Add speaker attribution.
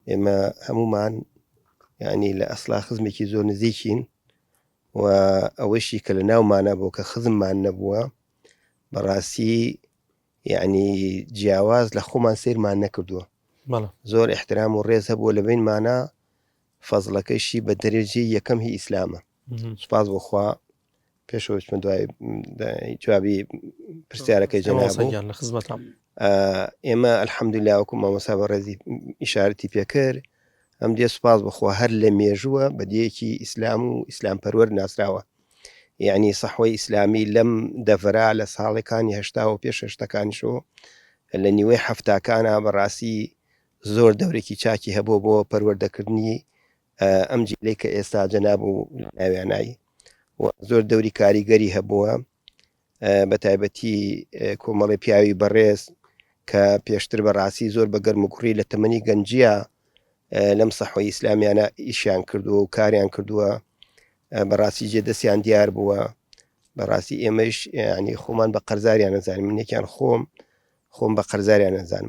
Speaker 1: ئێمە هەمومان یعنی لە ئەسڵا خزمێکی زۆر نزیکین و ئەوەشی کە لە ناومانە بۆ کە خزممان نەبووە بەڕاستی یعنی جیاواز لە خۆمان سیرمان نەکردووە زۆر احترام و ڕێز هەبووە لە بینمانە فەزڵەکەیشی بە دەرەجەی یەکەم هی ئیسلامە سوپاس بۆخوا پێشەوە چمە دوای جوابی پرسیارەکەی جەنابوو
Speaker 2: لە خزمەتام
Speaker 1: ئێمە ئەلحەمدوللا وەکو مامۆستا بەڕێزی ئیشارەتی پێکرد ئەم دێ سوپاس بخوا هەر لە مێژووە بەدیەکی ئیسلام و ئیسلام پەروەر ناسراوە یعنی سەحوەی ئیسلامی لەم دەڤرا لە ساڵەکانی هەشتا و پێش هەشتەکانیشەوە لە نیوەی هەفتاکانە بەڕاستی زۆر دەورێکی چاکی هەبوو بۆ پەروەردەکردنی ئەم جیلەی کە ئێستا جەنابوو ناوێنایی زۆر دەوری کاریگەری هەبووە بە تایبەتی کۆمەڵی پیاوی بەڕێز کە پێشتر بەڕاستی زۆر بە گەرم و کوڕی لە تەمەنی گەنجیە لەم سەحوەی ئیسلامیانە ئیشیان کردووە و کاریان کردووە بەڕاستی جێدەستیان دیار بووە بەڕاستی ئێمەش ینی خۆمان بە قەرزاریان نەزانم منێکیان خۆم بە قەرزاریان نەزانم